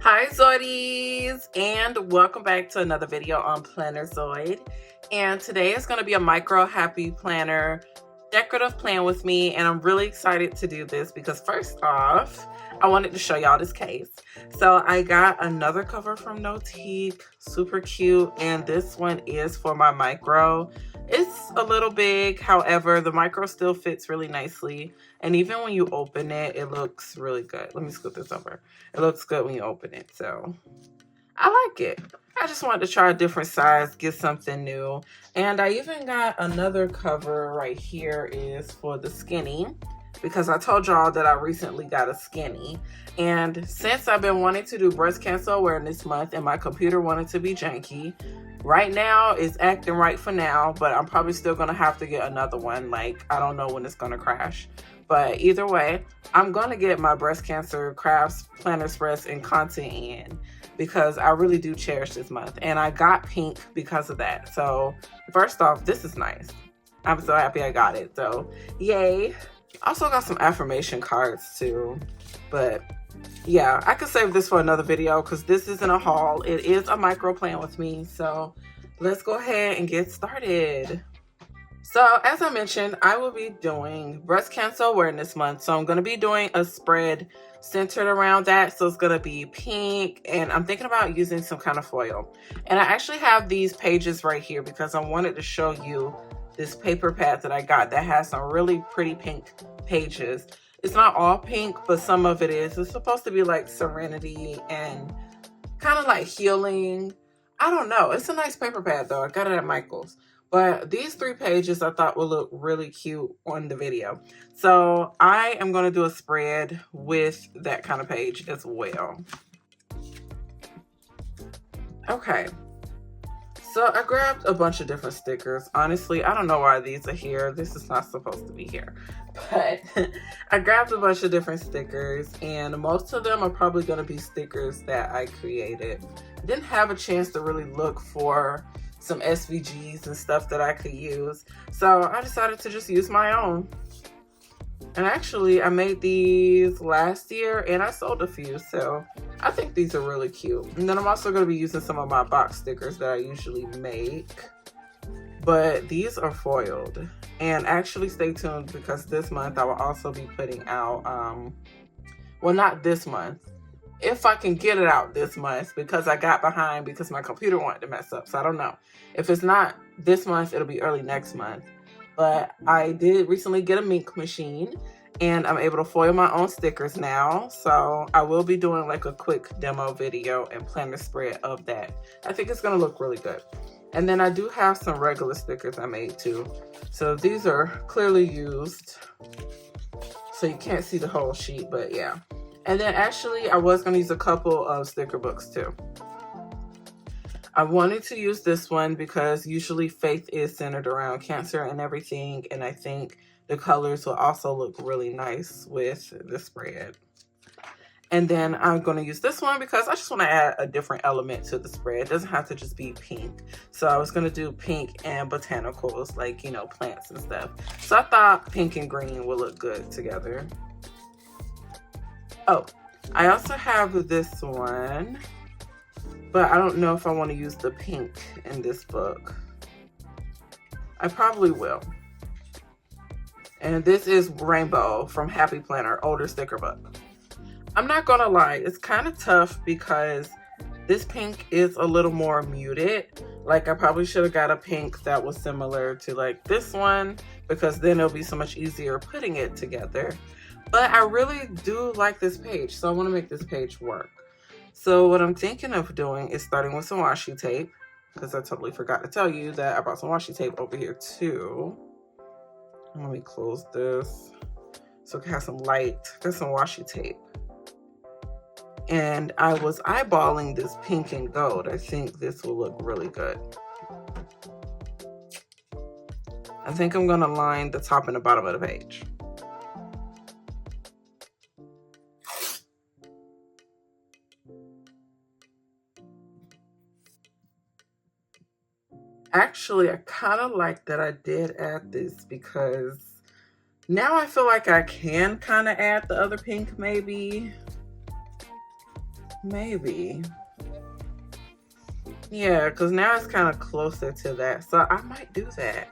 Hi Zoidies, and welcome back to another video on Plannerzoid. And today is going to be a micro happy planner decorative plan with me, and I'm really excited to do this because first off, I wanted to show y'all this case. So I got another cover from Notique, super cute, and this one is for my micro. It's a little big, however, the micro still fits really nicely, and even when you open it, it looks really good. Let me scoot this over. It looks good when you open it, so I like it. I just wanted to try a different size, get something new. And I even got another cover right here is for the skinny, because I told y'all that I recently got a skinny. And since I've been wanting to do breast cancer awareness month and my computer wanted to be janky, right now it's acting right for now, but I'm probably still gonna have to get another one. Like, I don't know when it's gonna crash. But either way, I'm gonna get my breast cancer crafts, planner spreads, and content in because I really do cherish this month. And I got pink because of that. So first off, this is nice. I'm so happy I got it. So yay. Also got some affirmation cards too. But yeah, I could save this for another video because this isn't a haul. It is a micro plan with me. So let's go ahead and get started. So as I mentioned, I will be doing Breast Cancer Awareness Month. So I'm going to be doing a spread centered around that. So it's going to be pink, and I'm thinking about using some kind of foil. And I actually have these pages right here because I wanted to show you this paper pad that I got that has some really pretty pink pages. It's not all pink, but some of it is. It's supposed to be like serenity and kind of like healing. I don't know. It's a nice paper pad though. I got it at Michael's. But these 3 pages I thought would look really cute on the video. So I am going to do a spread with that kind of page as well. Okay. So I grabbed a bunch of different stickers. Honestly, I don't know why these are here. This is not supposed to be here. But I grabbed a bunch of different stickers, and most of them are probably going to be stickers that I created. I didn't have a chance to really look for some SVGs and stuff that I could use. So I decided to just use my own. And actually, I made these last year and I sold a few. So I think these are really cute. And then I'm also going to be using some of my box stickers that I usually make. But these are foiled. And actually stay tuned because this month I will also be putting out, well, not this month. If I can get it out this month, because I got behind because my computer wanted to mess up. So I don't know. If it's not this month, it'll be early next month. But I did recently get a ink machine and I'm able to foil my own stickers now. So I will be doing like a quick demo video and planner spread of that. I think it's going to look really good. And then I do have some regular stickers I made too. So these are clearly used. So you can't see the whole sheet, but yeah. And then actually I was going to use a couple of sticker books too. I wanted to use this one because usually faith is centered around cancer and everything. And I think the colors will also look really nice with the spread. And then I'm going to use this one because I just want to add a different element to the spread. It doesn't have to just be pink. So I was going to do pink and botanicals, like, you know, plants and stuff. So I thought pink and green would look good together. Oh, I also have this one, but I don't know if I want to use the pink in this book. I probably will. And this is Rainbow from Happy Planner, older sticker book. I'm not gonna lie, it's kind of tough because this pink is a little more muted. Like, I probably should have got a pink that was similar to like this one, because then it'll be so much easier putting it together. But I really do like this page, so I want to make this page work. So what I'm thinking of doing is starting with some washi tape, because I totally forgot to tell you that I brought some washi tape over here too. Let me close this so it can have some light. Got some washi tape. And I was eyeballing this pink and gold. I think this will look really good. I think I'm going to line the top and the bottom of the page. Actually, I kind of like that I did add this because now I feel like I can kind of add the other pink maybe. Maybe. Yeah, because now it's kind of closer to that. So I might do that.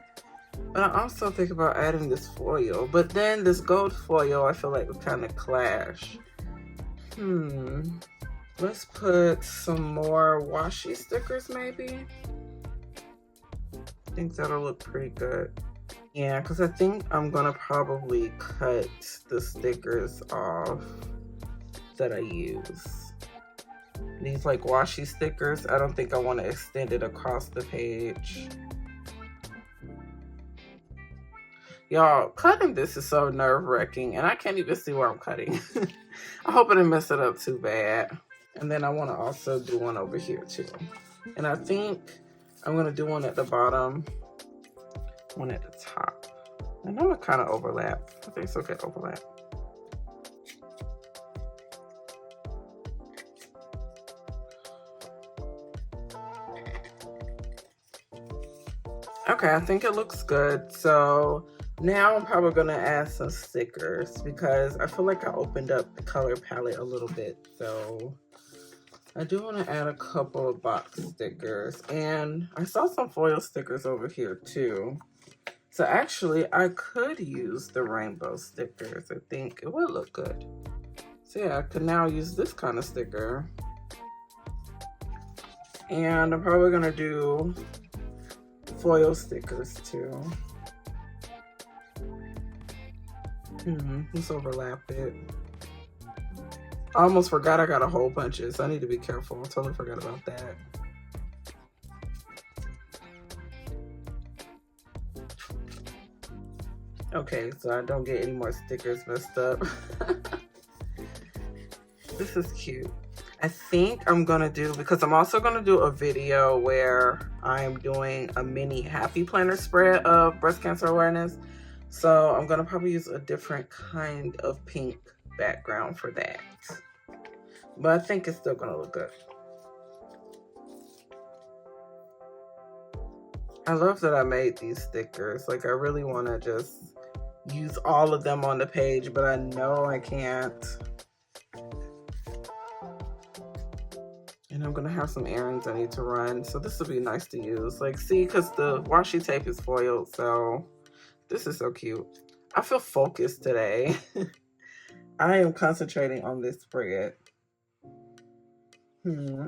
But I also think about adding this foil. But then this gold foil, I feel like would kind of clash. Let's put some more washi stickers maybe. I think that'll look pretty good. Yeah, because I think I'm gonna probably cut the stickers off that I use. These like washi stickers, I don't think I want to extend it across the page. Y'all, cutting this is so nerve-wracking, and I can't even see where I'm cutting. I hope I didn't mess it up too bad. And then I want to also do one over here too. And I think I'm going to do one at the bottom, one at the top. And I'm going to kind of overlap. I think it's okay to overlap. Okay, I think it looks good. So now I'm probably gonna add some stickers because I feel like I opened up the color palette a little bit. So I do want to add a couple of box stickers, and I saw some foil stickers over here too. So actually I could use the rainbow stickers. I think it would look good. So yeah, I could now use this kind of sticker. And I'm probably gonna do foil stickers too. Let's overlap it. I almost forgot I got a whole bunches. So I need to be careful. I totally forgot about that. Okay, so I don't get any more stickers messed up. This is cute. I think I'm gonna do, because I'm also gonna do a video where I'm doing a mini happy planner spread of breast cancer awareness. So I'm gonna probably use a different kind of pink background for that. But I think it's still gonna look good. I love that I made these stickers. Like I really wanna just use all of them on the page, but I know I can't. And I'm gonna have some errands I need to run, so this will be nice to use. Like, see, because the washi tape is foiled, so this is so cute. I feel focused today. I am concentrating on this spread.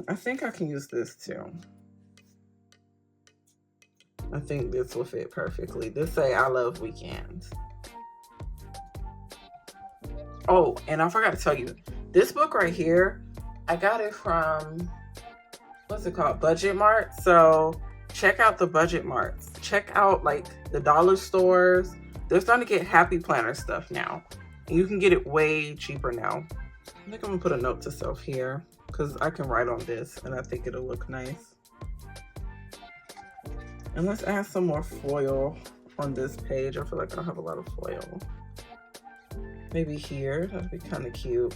I think I can use this too. I think this will fit perfectly. This say I love weekends. Oh, and I forgot to tell you, this book right here, I got it from, what's it called? Budget Mart. So check out the Budget Marts. Check out like the dollar stores. They're starting to get happy planner stuff now. And you can get it way cheaper now. I think I'm gonna put a note to self here because I can write on this and I think it'll look nice. And let's add some more foil on this page. I feel like I don't have a lot of foil. Maybe here, that'd be kind of cute.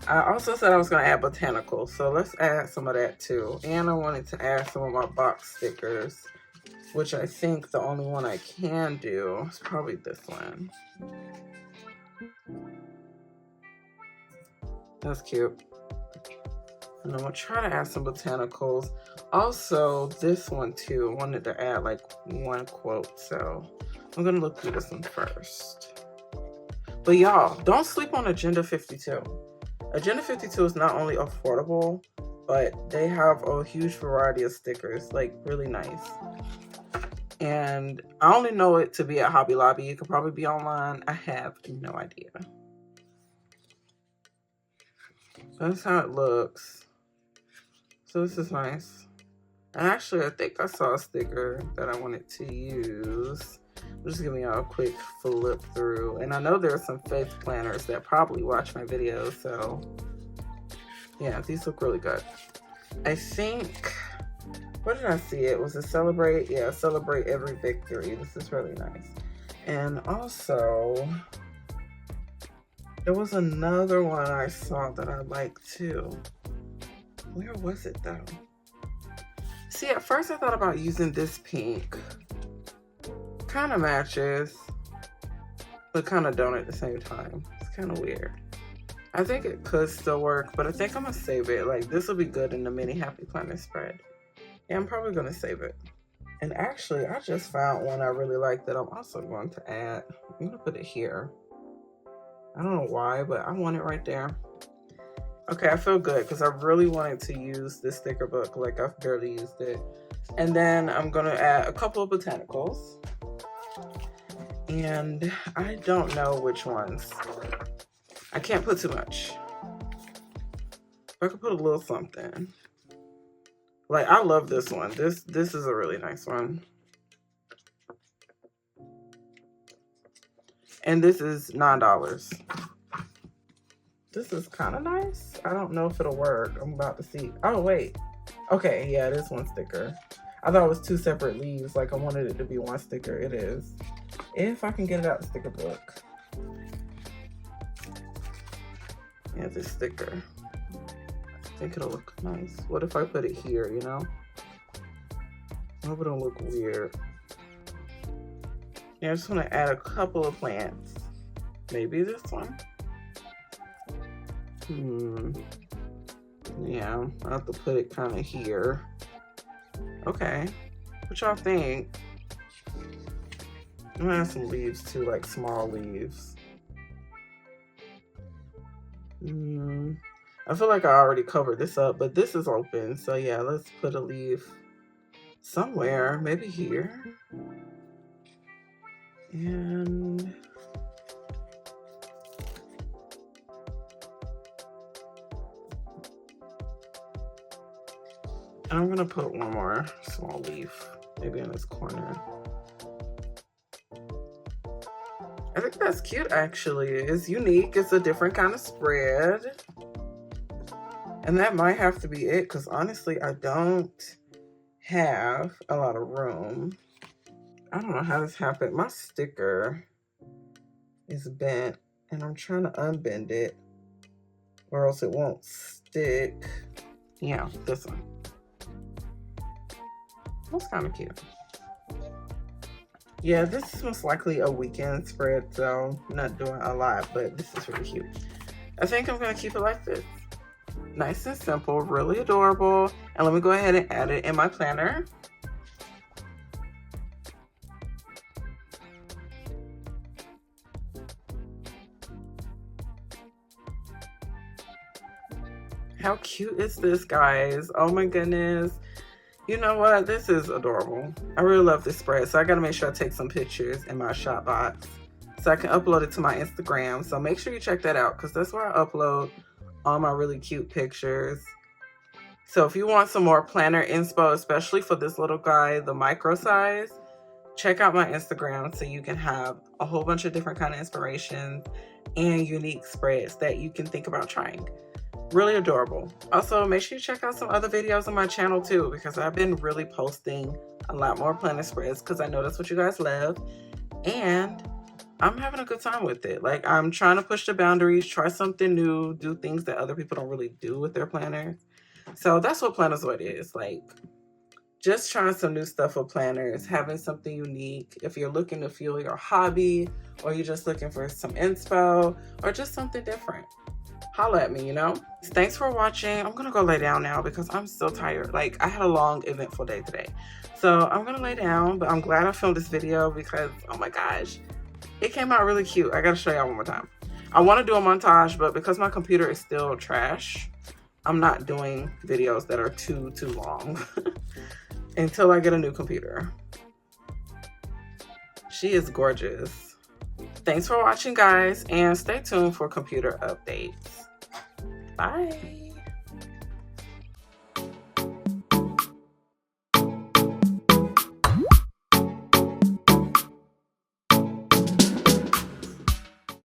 I also said I was going to add botanicals, so let's add some of that too. And I wanted to add some of my box stickers, which I think the only one I can do is probably this one. That's cute. And I'm going to try to add some botanicals. Also, this one too, I wanted to add like one quote, so I'm going to look through this one first. But y'all, don't sleep on Agenda 52. Agenda 52 is not only affordable, but they have a huge variety of stickers, like really nice. And I only know it to be at Hobby Lobby. It could probably be online. I have no idea. That's how it looks. So this is nice. And actually, I think I saw a sticker that I wanted to use. Just give me a quick flip through. And I know there are some faith planners that probably watch my videos. So yeah, these look really good. I think, what did I see? It was a celebrate. Yeah, celebrate every victory. This is really nice. And also, there was another one I saw that I liked too. Where was it though? See, at first I thought about using this pink. Kind of matches, but kind of don't at the same time. It's kind of weird. I think it could still work, but I think I'm gonna save it. Like, this will be good in the mini happy planner spread. Yeah, I'm probably gonna save it. And actually, I just found one I really like that I'm also going to add. I'm gonna put it here. I don't know why, but I want it right there. Okay, I feel good because I really wanted to use this sticker book. Like, I've barely used it. And then I'm gonna add a couple of botanicals. And I don't know which ones. I can't put too much. I could put a little something. Like, I love this one. This is a really nice one. And this is $9. This is kind of nice. I don't know if it'll work. I'm about to see. Oh, wait. Okay, yeah, it is one sticker. I thought it was two separate leaves. Like, I wanted it to be one sticker. It is. If I can get it out the sticker book. Yeah, this sticker. I think it'll look nice. What if I put it here, you know? I hope it don't look weird. Yeah, I just want to add a couple of plants. Maybe this one. Yeah, I have to put it kind of here. Okay. What y'all think? I'm gonna add some leaves too, like small leaves. I feel like I already covered this up, but this is open. So yeah, let's put a leaf somewhere, maybe here. And I'm gonna put one more small leaf, maybe in this corner. I think that's cute, actually. It's unique. It's a different kind of spread. And that might have to be it, because honestly, I don't have a lot of room. I don't know how this happened. My sticker is bent, and I'm trying to unbend it, or else it won't stick. Yeah, this one. That's kind of cute. Yeah, this is most likely a weekend spread, so I'm not doing a lot, but this is really cute. I think I'm gonna keep it like this. Nice and simple, really adorable. And let me go ahead and add it in my planner. How cute is this, guys? Oh my goodness. You know what? This is adorable. I really love this spread. So I gotta make sure I take some pictures in my shop box so I can upload it to my Instagram. So make sure you check that out, because that's where I upload all my really cute pictures. So if you want some more planner inspo, especially for this little guy, the micro size, check out my Instagram so you can have a whole bunch of different kind of inspirations and unique spreads that you can think about trying. Really adorable. Also, make sure you check out some other videos on my channel too, because I've been really posting a lot more planner spreads because I know that's what you guys love. And I'm having a good time with it. Like, I'm trying to push the boundaries, try something new, do things that other people don't really do with their planners. So that's what Plannerzoid is. Like, just trying some new stuff with planners, having something unique. If you're looking to fuel your hobby, or you're just looking for some inspo, or just something different, holla at me, you know? Thanks for watching. I'm gonna go lay down now because I'm so tired. Like, I had a long, eventful day today. So I'm gonna lay down, but I'm glad I filmed this video because, oh my gosh, it came out really cute. I gotta show y'all one more time. I wanna do a montage, but because my computer is still trash, I'm not doing videos that are too long until I get a new computer. She is gorgeous. Thanks for watching, guys, and stay tuned for computer updates. Bye.